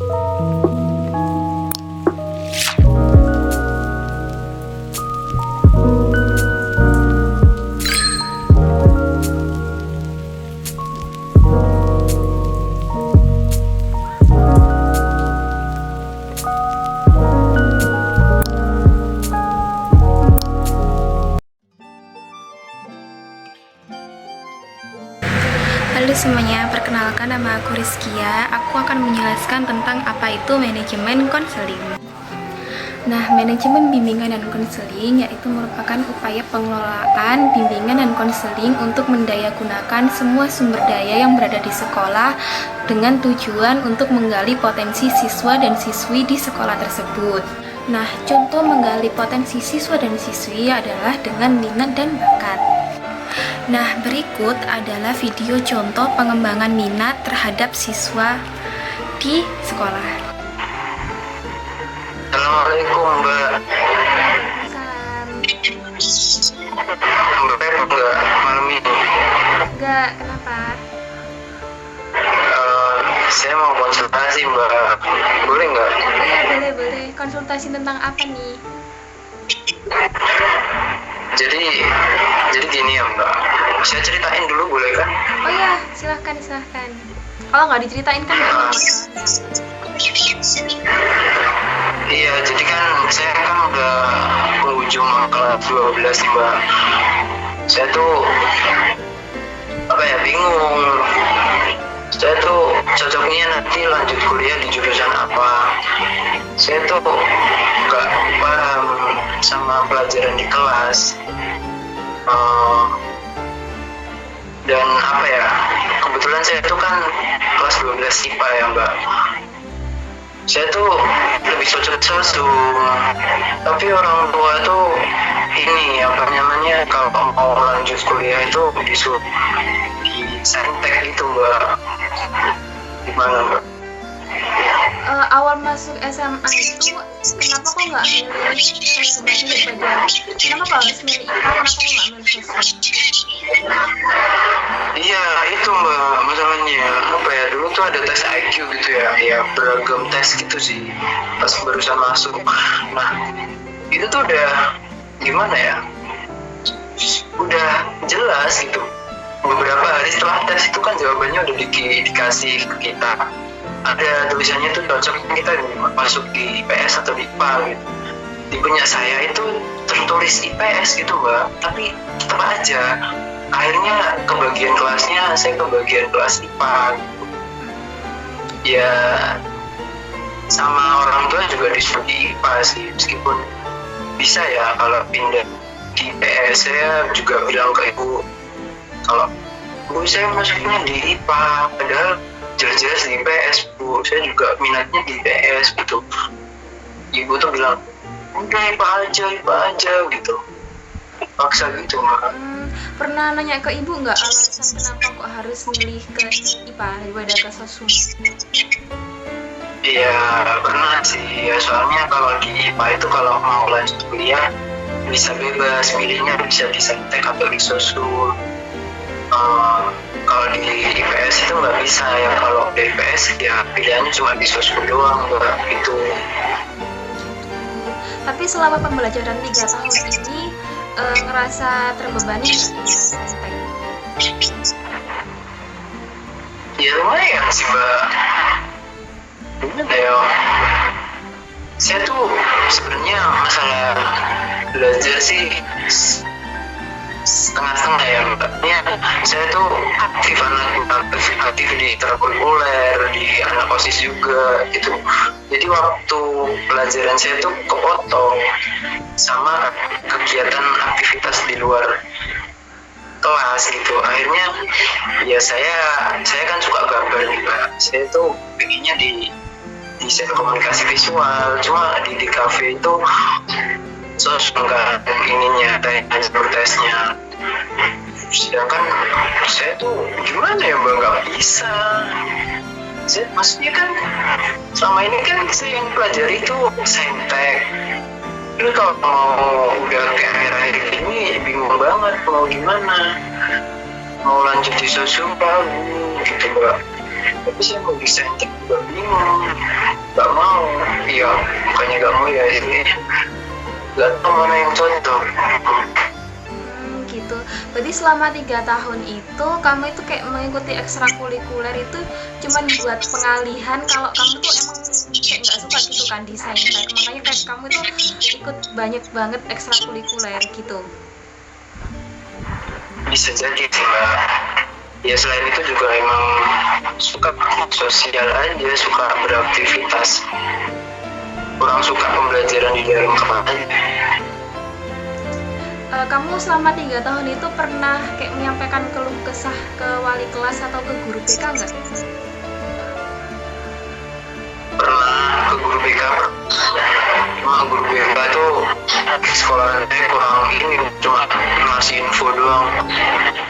Halo semuanya, perkenalkan nama aku Rizkia. Aku akan menjelaskan tentang apa itu manajemen konseling. Nah, manajemen bimbingan dan konseling yaitu merupakan upaya pengelolaan bimbingan dan konseling untuk mendayagunakan semua sumber daya yang berada di sekolah dengan tujuan untuk menggali potensi siswa dan siswi di sekolah tersebut. Nah, contoh menggali potensi siswa dan siswi adalah dengan minat dan bakat. Nah, berikut adalah video contoh pengembangan minat terhadap siswa di sekolah. Assalamualaikum, Mbak. Mbak Pep enggak malam ini? Enggak, kenapa? Saya mau konsultasi, Mbak. Boleh nggak? Iya, boleh. Konsultasi tentang apa nih? Jadi gini ya, Mbak. Saya ceritain dulu boleh kan? Oh iya, silahkan. Kalau nggak diceritain kan nggak apa-apa. Iya, jadi kan saya kan udah penghujung kelas 12 nih, Mbak. Saya tuh bingung. Saya tuh cocoknya nanti lanjut kuliah di jurusan apa. Saya tuh nggak paham sama pelajaran di kelas. Dan kebetulan saya tuh kan kelas 12 IPA ya, Mbak. Saya tuh lebih cocok sosum, tapi orang tua tuh kalau mau lanjut kuliah itu disuruh di saintek gitu, Mbak. Gimana, Mbak? Awal masuk SMA itu kenapa kok nggak milih sosum dulu pada? Kenapa kalau harus milih IPA, kenapa kok nggak milih sosum? Iya, itu Mbak, masalahnya dulu tuh ada tes IQ gitu ya beragam tes gitu sih pas barusan masuk. Nah, itu tuh udah udah jelas gitu. Beberapa hari setelah tes itu kan jawabannya udah dikasih ke kita. Ada tulisannya tuh cocok kita masuk di IPS atau di IPA gitu. Di punya saya itu tertulis IPS gitu, Mbak, tapi tetap aja akhirnya kebagian kelasnya saya kebagian kelas IPA gitu. Ya sama orang tua juga disuruh di IPA sih, meskipun bisa ya kalau pindah di IPS. Saya juga bilang ke ibu, kalau Bu saya masuknya di IPA, padahal jelas-jelas di IPS, Bu, saya juga minatnya di IPS gitu. Ibu tuh bilang, udah IPA aja gitu, paksa gitu, Mbak. Pernah nanya ke ibu nggak alasan kenapa kok harus milih ke IPA daripada ke sosum? Iya, pernah sih ya, soalnya kalau di IPA itu kalau mau lanjut kuliah bisa bebas milihnya, bisa di saintek atau di sosum. Kalau di IPS itu nggak bisa ya, kalau di IPS ya pilihannya cuma di sosum doang, Mbak, gitu. Tapi selama pembelajaran 3 tahun ini ngerasa terbebani nggak di saintek? Ya lumayan sih, Mbak. Gimana ya? Saya tuh sebenarnya masalah belajar sih setengah-setengah ya, Mbaknya. Saya tuh aktif di ekstrakurikuler, di anak OSIS juga gitu. Jadi waktu pelajaran saya tuh kepotong sama kegiatan aktivitas di luar kelas gitu. Akhirnya ya saya kan suka gambar juga. Saya tuh pengennya di desain komunikasi visual, cuma di kafe itu enggak tesnya. Sedangkan saya tuh gimana ya, Mbak, nggak bisa. Maksudnya kan selama ini kan saya yang pelajari itu saintek. Lu kalau mau udah kayak akhir-akhir ini bingung banget mau gimana. Mau lanjut di sosum gitu, Mbak. Tapi saya mau di saintek juga bingung. nggak mau. Iya, bukannya nggak mau ya, ini nggak tahu mana yang cocok. Gitu. Berarti selama 3 tahun itu kamu itu kayak mengikuti ekstrakurikuler itu cuman buat pengalihan kalau kamu tuh emang kayak nggak suka gitu kan desain tag, makanya kayak kamu itu ikut banyak banget ekstrakurikuler gitu. Bisa jadi sih mbak. Ya selain itu juga emang suka sosial aja, suka beraktivitas, kurang suka pembelajaran di dalam kepalanya. Kamu selama 3 tahun itu pernah kayak menyampaikan keluh kesah ke wali kelas atau ke guru BK nggak? Pernah ke guru BK, cuma guru BK itu sekolahan saya kurang ini, cuma ngasih info doang,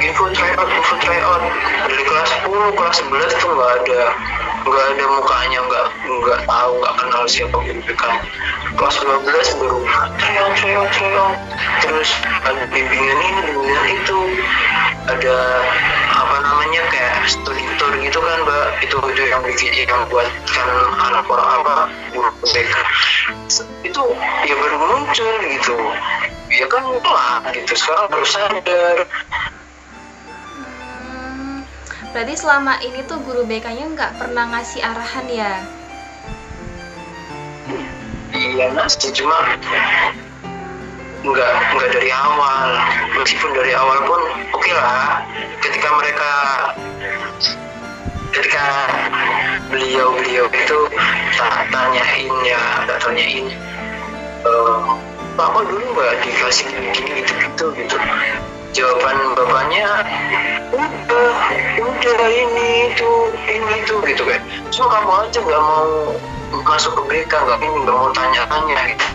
info tryout dari kelas 10 kelas 11 tuh nggak ada mukanya, nggak tahu, nggak kenal siapa guru BK. Kelas 12 baru tryout, terus ada bimbingan ini bimbingan itu, ada apa namanya kayak studi tour gitu kan mbak, itu yang bikin, yang buatkan anak orang apa guru BK itu ya baru muncul gitu ya kan, lah gitu sekarang baru sadar. Berarti selama ini tuh guru BK-nya nggak pernah ngasih arahan ya? Iya nasi, cuma nggak dari awal, meskipun dari awal pun oke lah, ketika beliau itu tanyain Pak kok dulu nggak dikasih gini gitu, jawaban bapaknya udah ini itu gitu kan, cuma kamu aja nggak mau masuk ke BK, nggak mau tanya-tanya gitu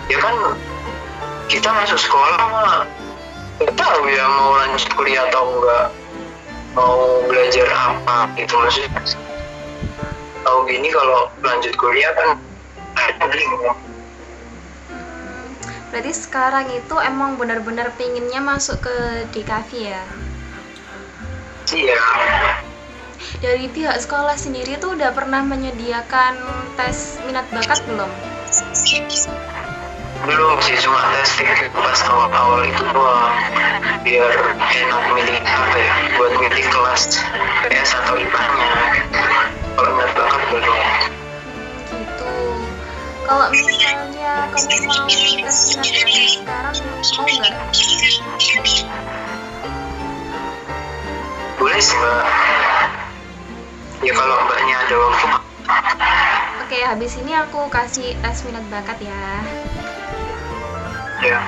ya kan. Kita masuk sekolah mah nggak tahu ya mau lanjut kuliah atau enggak, mau belajar apa gitu, maksudnya tahu gini kalau lanjut kuliah kan bingung. Berarti sekarang itu emang benar-benar pinginnya masuk ke DKV ya? Iya. Dari pihak sekolah sendiri tuh udah pernah menyediakan tes minat bakat belum? Belum sih, cuma testing pas awal-awal itu doang, biar enak milih apa ya, buat milih kelas PS atau IPA-nya. Kalau minat bakat belum. Gitu. Kalau misalnya kamu mau tes minat bakat sekarang, mau nggak? Boleh sih mbak. Ya kalau mbaknya ada waktu. Oke, habis ini aku kasih tes minat bakat ya. Ya.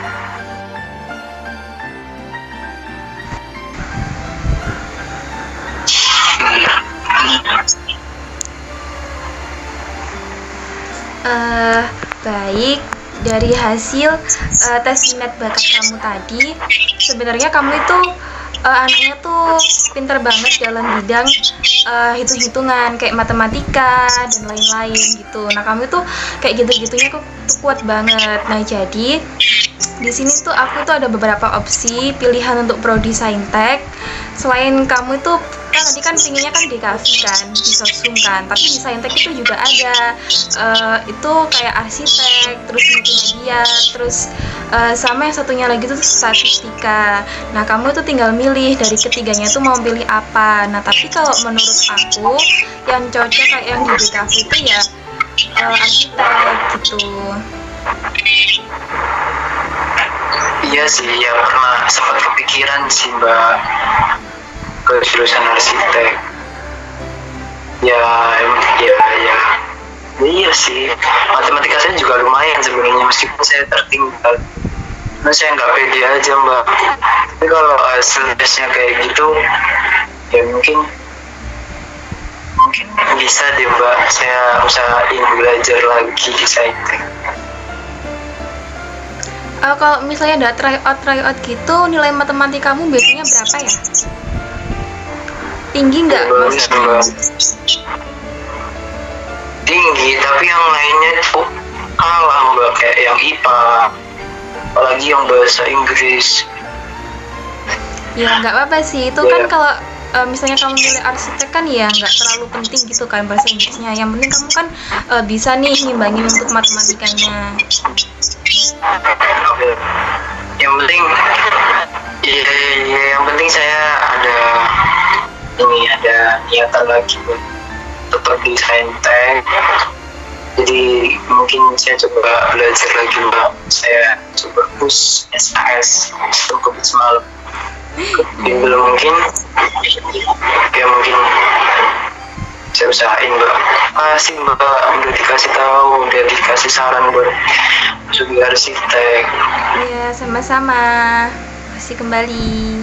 Baik, dari hasil tes minat bakat kamu tadi, sebenarnya kamu itu anaknya tuh pinter banget dalam bidang hitung-hitungan kayak matematika dan lain-lain gitu. Nah kamu tuh kayak gitu-gitunya tuh kuat banget. Nah jadi di sini tuh aku tuh ada beberapa opsi pilihan untuk prodi saintek. Selain kamu itu kan tadi kan pinginnya kan DKV kan, di sosum kan, tapi di saintek itu juga ada itu kayak arsitek, terus multimedia, terus sama yang satunya lagi tuh statistika. Nah kamu tuh tinggal milih dari ketiganya tuh mau pilih apa. Nah tapi kalau menurut aku yang cocok kayak yang di DKV itu ya arsitek gitu. Iya sih, ya pernah sempat kepikiran sih mbak ke jurusan arsitek. Iya sih, matematika saya juga lumayan sebenarnya, meskipun saya tertinggal. Nah saya nggak pede aja mbak. Tapi kalau hasil tesnya kayak gitu, ya mungkin bisa deh mbak, saya usahain belajar lagi di saintek. Kalau misalnya ada tryout gitu, nilai matematikamu biasanya berapa ya? Tinggi nggak maksudnya? Tinggi, tapi yang lainnya tuh kalah mbak, kayak yang IPA, apalagi yang bahasa Inggris. Ya nggak apa-apa sih, itu kan kalau misalnya kamu milih arsitek kan ya nggak terlalu penting gitu kan bahasa Inggrisnya, yang penting kamu kan bisa nih ngimbangin untuk matematikanya. Yang penting yang penting saya ada niatan lagi buat tetap di saintek. Jadi mungkin saya coba belajar lagi Mbak. Saya coba push SAS sistem COVID semalam. Belum mungkin ya mungkin saya usahain Mbak. Makasih Mbak udah dikasih tahu, udah dikasih saran buat jadi arsitek. Iya, sama-sama. Kasih kembali.